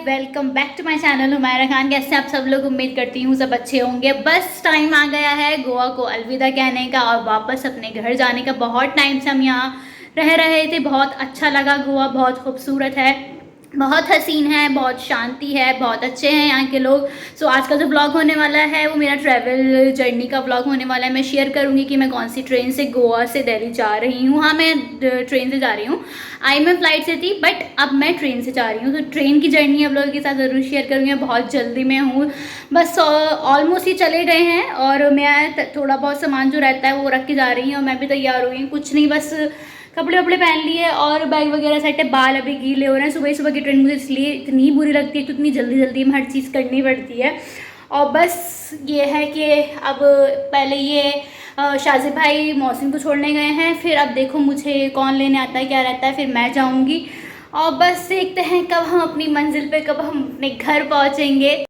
Welcome back to my channel Humaira Khan. कैसे आप सब लोग? उम्मीद करती हूँ सब अच्छे होंगे। बस टाइम आ गया है गोवा को अलविदा कहने का और वापस अपने घर जाने का। बहुत टाइम से हम यहाँ रह रहे थे, बहुत अच्छा लगा। गोवा बहुत खूबसूरत है, बहुत हसीन है, बहुत शांति है, बहुत अच्छे हैं यहाँ के लोग। सो आज का जो ब्लॉग होने वाला है वो मेरा ट्रैवल जर्नी का ब्लॉग होने वाला है। मैं शेयर करूँगी कि मैं कौन सी ट्रेन से गोवा से दिल्ली जा रही हूँ। हाँ, मैं ट्रेन से जा रही हूँ। मैं फ़्लाइट से थी बट अब मैं ट्रेन से जा रही हूँ। तो ट्रेन की जर्नी आप लोगों के साथ ज़रूर शेयर करूँगी। बहुत जल्दी में हूँ, बस ऑलमोस्ट ही चले गए हैं और मैं थोड़ा बहुत सामान जो रहता है वो रख के जा रही हूँ। और मैं भी तैयार हुई, कुछ नहीं, बस कपड़े वपड़े पहन लिए और बैग वगैरह सेट है। बाल अभी गीले हो रहे हैं। सुबह सुबह की ट्रेन मुझे इसलिए इतनी बुरी लगती है क्योंकि इतनी जल्दी जल्दी में हर चीज़ करनी पड़ती है। और बस ये है कि अब पहले ये शाजिब भाई मौसम को छोड़ने गए हैं, फिर अब देखो मुझे कौन लेने आता है, क्या रहता है, फिर मैं जाऊंगी। और बस देखते हैं कब हम अपनी मंजिल पे, कब हम अपने घर पहुंचेंगे।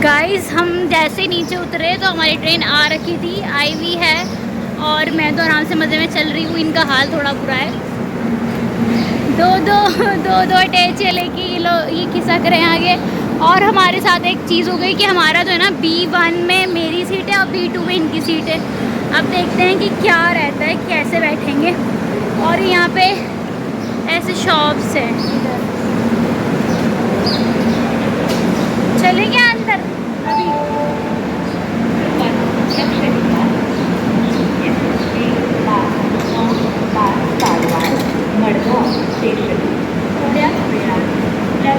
गाइस, हम जैसे नीचे उतरे तो हमारी ट्रेन आ रखी थी, आई हुई है और मैं तो आराम से मज़े में चल रही हूँ। इनका हाल थोड़ा बुरा है, दो अटैचे लेके ये खिसक रहे हैं आगे। और हमारे साथ एक चीज़ हो गई कि हमारा जो है ना B1 में मेरी सीट है और B2 में इनकी सीट है। अब देखते हैं कि क्या रहता है, कैसे बैठेंगे। और यहाँ पे ऐसे शॉप्स हैं, चलेंगे अंदर अभी।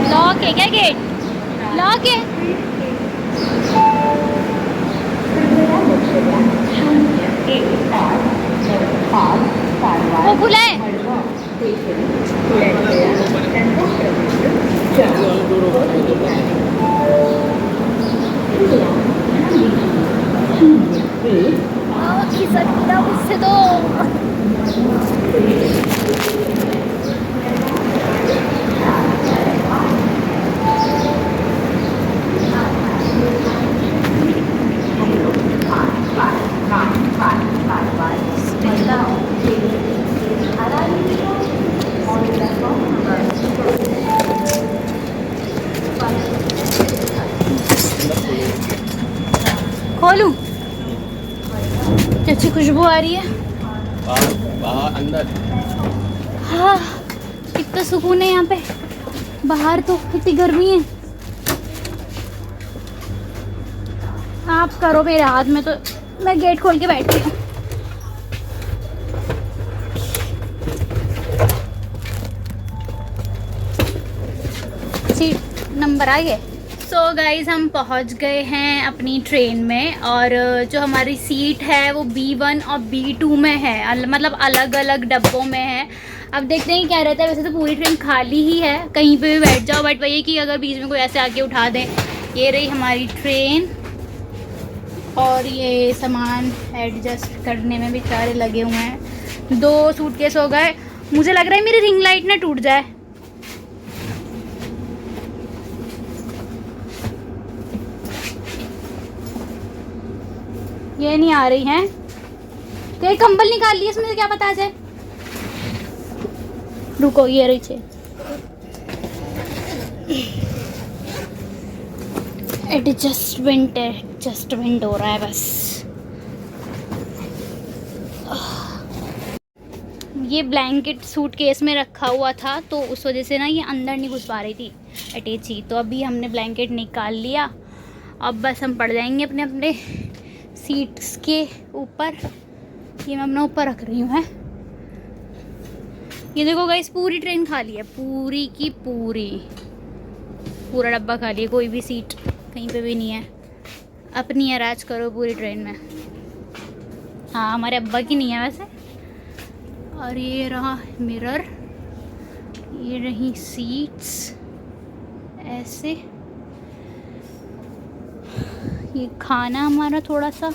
लॉक है क्या? गेट लॉक है? वो खुला है? खिसकता उससे तो। खोलूं? अच्छी खुशबू आ रही है। बाहर अंदर। हाँ, कितना सुकून है यहाँ पे। बाहर तो इतनी गर्मी है। आप करो मेरे हाथ में, तो मैं गेट खोल के बैठती हूँ। सीट नंबर आ गए। सो गाइज, हम पहुंच गए हैं अपनी ट्रेन में और जो हमारी सीट है वो B1 और B2 में है, मतलब अलग अलग डब्बों में है। अब देखते हैं क्या रहता है। वैसे तो पूरी ट्रेन खाली ही है, कहीं पे भी बैठ जाओ, बट वही कि अगर बीच में कोई ऐसे आके उठा दे। ये रही हमारी ट्रेन और ये सामान एडजस्ट करने में बेचारे लगे हुए हैं। 2 सूटकेस हो गए। मुझे लग रहा है मेरी रिंग लाइट ना टूट जाए। ये नहीं आ रही हैं, तो एक कंबल निकाल लिया, इसमें से क्या पता जाए। रुको, ये रही छे। एडजस्टमेंट हो रहा है बस। ये ब्लैंकेट सूटकेस में रखा हुआ था तो उस वजह से ना ये अंदर नहीं घुस पा रही थी अटैची। तो अभी हमने ब्लैंकेट निकाल लिया। अब बस हम पड़ जाएंगे अपने अपने सीट्स के ऊपर। ये मैं अपना ऊपर रख रही हूँ है। ये देखो गाइस, पूरी ट्रेन खाली है, पूरी की पूरी। पूरा डब्बा खाली है, कोई भी सीट कहीं पे भी नहीं है। अपनी है, राज करो पूरी ट्रेन में। हाँ, हमारे अब्बा की नहीं है वैसे। और ये रहा मिरर, ये रही सीट्स ऐसे। ये खाना हमारा थोड़ा सा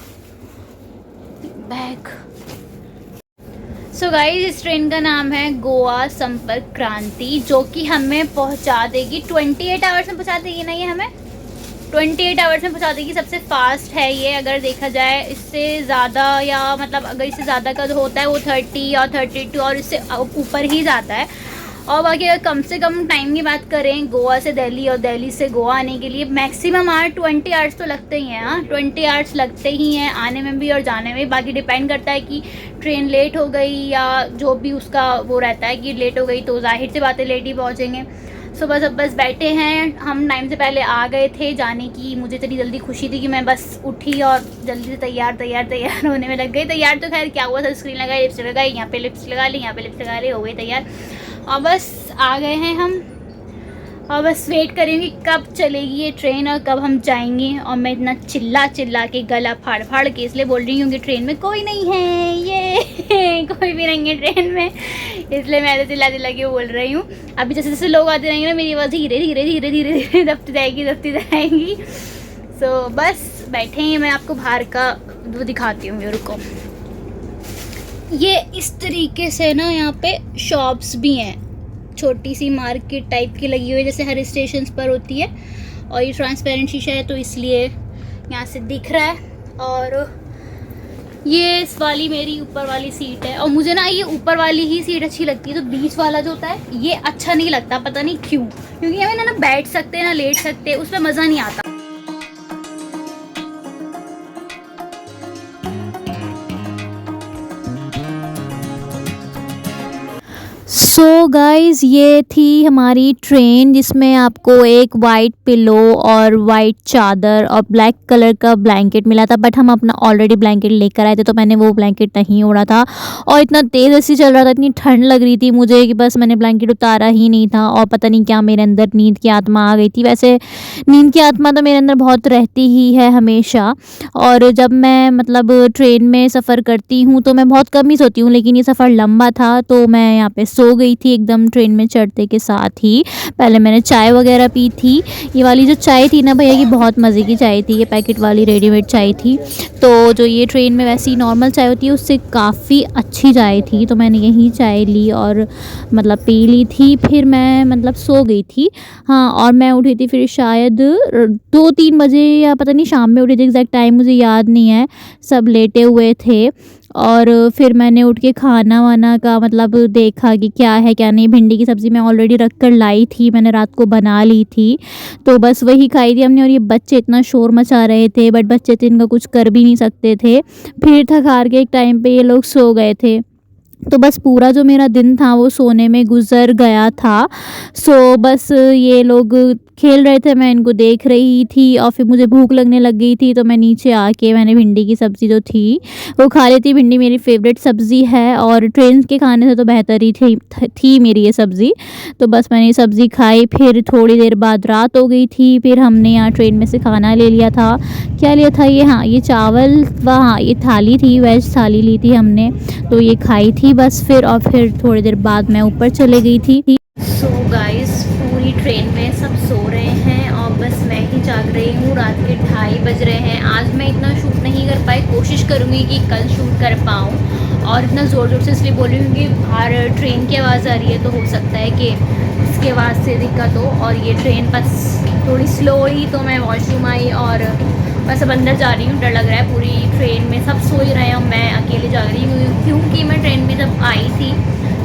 बैग। सो गाइस, इस ट्रेन का नाम है गोवा संपर्क क्रांति, जो कि हमें पहुंचा देगी 28 आवर्स में पहुंचा देगी ना, ये हमें 28 आवर्स में पहुंचा देगी। सबसे फास्ट है ये अगर देखा जाए। इससे ज़्यादा या मतलब अगर इससे ज़्यादा का होता है वो 30 और 32 और इससे ऊपर ही जाता है। और बाकी अगर कम से कम टाइम की बात करें गोवा से दिल्ली और दिल्ली से गोवा आने के लिए मैक्सिमम 20 आवर्स तो लगते ही हैं। हाँ, 20 आवर्स लगते ही हैं आने में भी और जाने में। बाकी डिपेंड करता है कि ट्रेन लेट हो गई या जो भी उसका वो रहता है कि लेट हो गई तो जाहिर सी बात है लेट ही पहुँचेंगे। सो बस बैठे हैं। हम टाइम से पहले आ गए थे जाने की। मुझे इतनी जल्दी खुशी थी कि मैं बस उठी और जल्दी से तैयार होने में लग गई। तैयार तो खैर क्या हुआ, सनस्क्रीन लगाई, लिपस्टिक लगाई, यहाँ पे लिपस्टिक लगा ली, यहाँ पे लिपस्टिक लगा ली, हो गई तैयार। और बस आ गए हैं हम। और बस वेट करेंगे कब चलेगी ये ट्रेन और कब हम जाएंगे। और मैं इतना चिल्ला के गला फाड़ के इसलिए बोल रही हूँ कि ट्रेन में कोई नहीं है, ये कोई भी नहीं है ट्रेन में, इसलिए मैं चिल्ला के बोल रही हूँ। अभी जैसे जैसे लोग आते रहेंगे ना मेरी आवाज़ धीरे धीरे दबती जाएगी। सो बस बैठे हैं। मैं आपको बाहर का वो दिखाती हूँ, रुको। ये इस तरीके से ना यहाँ पे शॉप्स भी हैं, छोटी सी मार्केट टाइप की लगी हुई है जैसे हर स्टेशन पर होती है। और ये ट्रांसपेरेंट शीशा है तो इसलिए यहाँ से दिख रहा है। और ये इस वाली मेरी ऊपर वाली सीट है। और मुझे ना ये ऊपर वाली ही सीट अच्छी लगती है, तो बीच वाला जो होता है ये अच्छा नहीं लगता, पता नहीं क्यों। क्योंकि हमें ना बैठ सकते ना लेट सकते, उसमें मज़ा नहीं आता। सो गाइज़, ये थी हमारी ट्रेन जिसमें आपको एक वाइट पिलो और वाइट चादर और ब्लैक कलर का ब्लैंकेट मिला था। बट हम अपना ऑलरेडी ब्लैंकेट लेकर आए थे तो मैंने वो ब्लैंकेट नहीं ओढ़ा था। और इतना तेज़ ऐसे चल रहा था, इतनी ठंड लग रही थी मुझे कि बस मैंने ब्लैंकेट उतारा ही नहीं था। और पता नहीं क्या मेरे अंदर नींद की आत्मा आ गई थी। वैसे नींद की आत्मा तो मेरे अंदर बहुत रहती ही है हमेशा। और जब मैं मतलब ट्रेन में सफ़र करती हूँ तो मैं बहुत कम ही सोती हूँ, लेकिन ये सफ़र लंबा था तो मैं यहाँ पे सो गई थी एकदम ट्रेन में चढ़ते के साथ ही। पहले मैंने चाय वगैरह पी थी। ये वाली जो चाय थी ना भैया की बहुत मज़े की चाय थी, ये पैकेट वाली रेडीमेड चाय थी। तो जो ये ट्रेन में वैसी नॉर्मल चाय होती है उससे काफ़ी अच्छी चाय थी, तो मैंने यही चाय ली और मतलब पी ली थी। फिर मैं मतलब सो गई थी। हाँ, और मैं उठी थी फिर शायद 2-3 बजे या पता नहीं शाम में उठी थी, एग्जैक्ट टाइम मुझे याद नहीं है। सब लेटे हुए थे और फिर मैंने उठ के खाना वाना का मतलब देखा कि क्या है क्या नहीं। भिंडी की सब्ज़ी मैं ऑलरेडी रख कर लाई थी, मैंने रात को बना ली थी, तो बस वही खाई थी हमने। और ये बच्चे इतना शोर मचा रहे थे, बट बच्चे तो इनका कुछ कर भी नहीं सकते थे। फिर थक हार के एक टाइम पे ये लोग सो गए थे। तो बस पूरा जो मेरा दिन था वो सोने में गुजर गया था। सो बस ये लोग खेल रहे थे, मैं इनको देख रही थी। और फिर मुझे भूख लगने लग गई थी तो मैं नीचे आके मैंने भिंडी की सब्ज़ी जो थी वो खा ली थी। भिंडी मेरी फेवरेट सब्ज़ी है और ट्रेन के खाने से तो बेहतर ही थी मेरी ये सब्ज़ी। तो बस मैंने ये सब्ज़ी खाई। फिर थोड़ी देर बाद रात हो गई थी। फिर हमने यहाँ ट्रेन में से खाना ले लिया था। क्या लिया था ये, हाँ ये चावल व हाँ ये थाली थी, वेज थाली ली थी हमने, तो ये खाई थी बस। फिर थोड़ी देर बाद मैं ऊपर चले गई थी। सो गाइस, पूरी ट्रेन में सब सो रहे हैं और बस मैं ही जाग रही हूँ। रात के 2:30 बज रहे हैं। आज मैं इतना शूट नहीं कर पाई, कोशिश करूँगी कि कल शूट कर पाऊँ। और इतना ज़ोर ज़ोर से इसलिए बोल रही हूँ कि बाहर ट्रेन की आवाज़ आ रही है, तो हो सकता है कि इसके आवाज़ से दिक्कत हो। और ये ट्रेन बस थोड़ी स्लो हुई तो मैं वॉशरूम आई और बस अब अंदर जा रही हूँ। डर लग रहा है, पूरी ट्रेन में सब सो ही रहे हैं और मैं अकेले जा रही हूँ। क्योंकि मैं ट्रेन में जब आई थी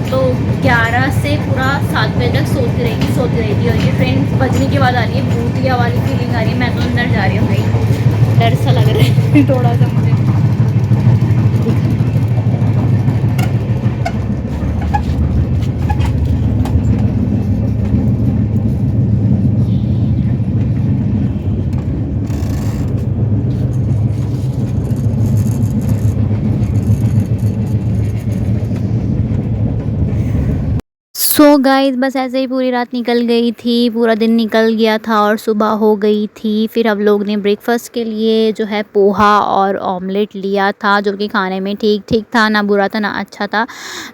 तो 11 से पूरा 7 बजे तक सोती रही थी। और ये ट्रेन बजने के बाद आ रही है, भूतिया वाली फीलिंग आ रही है। मैं तो अंदर जा रही हूँ भाई, डर सा लग रहा है थोड़ा सा मुझे। सो गाइस बस ऐसे ही पूरी रात निकल गई थी, पूरा दिन निकल गया था और सुबह हो गई थी। फिर हम लोग ने ब्रेकफास्ट के लिए जो है पोहा और ऑमलेट लिया था, जो कि खाने में ठीक ठीक था, ना बुरा था ना अच्छा था।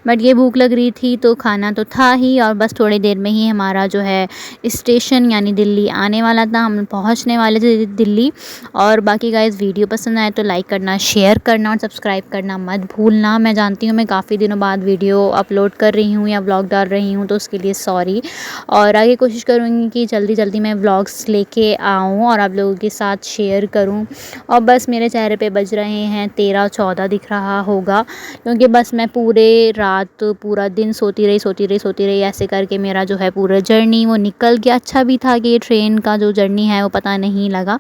बट ये भूख लग रही थी तो खाना तो था ही, और बस थोड़ी देर में ही हमारा जो है स्टेशन यानी दिल्ली आने वाला था, हम पहुँचने वाले थे दिल्ली। और बाकी गाइस वीडियो पसंद आए तो लाइक करना, शेयर करना और सब्सक्राइब करना मत भूलना। मैं जानती हूँ मैं काफ़ी दिनों बाद वीडियो अपलोड कर रही हूँ या व्लॉग डाल रही हूँ, तो उसके लिए सॉरी। और आगे कोशिश करूँगी कि जल्दी जल्दी मैं व्लॉग्स लेके आऊँ और आप लोगों के साथ शेयर करूँ। और बस मेरे चेहरे पे बज रहे हैं 13-14 दिख रहा होगा, क्योंकि बस मैं पूरे रात पूरा दिन सोती रही ऐसे करके मेरा जो है पूरा जर्नी वो निकल गया। अच्छा भी था कि ये ट्रेन का जो जर्नी है वो पता नहीं लगा।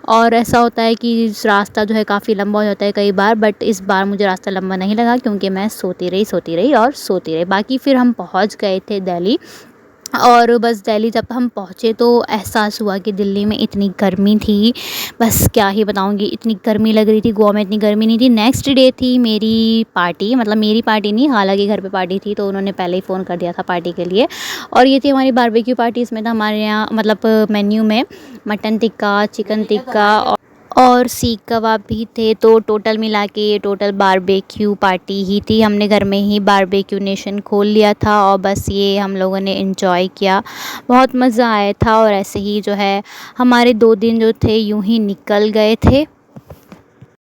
और ऐसा होता है कि रास्ता जो है काफ़ी लंबा हो जाता है कई बार, बट इस बार मुझे रास्ता लंबा नहीं लगा, क्योंकि मैं सोती रही। बाकी फिर हम पहुंच गए थे दिल्ली। और बस दिल्ली जब हम पहुँचे तो एहसास हुआ कि दिल्ली में इतनी गर्मी थी, बस क्या ही बताऊंगी, इतनी गर्मी लग रही थी। गोवा में इतनी गर्मी नहीं थी। नेक्स्ट डे थी मेरी पार्टी, मतलब मेरी पार्टी नहीं, हालांकि घर पे पार्टी थी, तो उन्होंने पहले ही फ़ोन कर दिया था पार्टी के लिए। और ये थी हमारी बारबेक्यू पार्टी। इसमें था हमारे यहाँ मतलब मेन्यू में मटन टिक्का, चिकन टिक्का और सीख कबाब भी थे। तो टोटल मिला के ये टोटल बारबेक्यू पार्टी ही थी। हमने घर में ही बारबेक्यू नेशन खोल लिया था और बस ये हम लोगों ने एंजॉय किया, बहुत मज़ा आया था। और ऐसे ही जो है हमारे 2 दिन जो थे यूं ही निकल गए थे।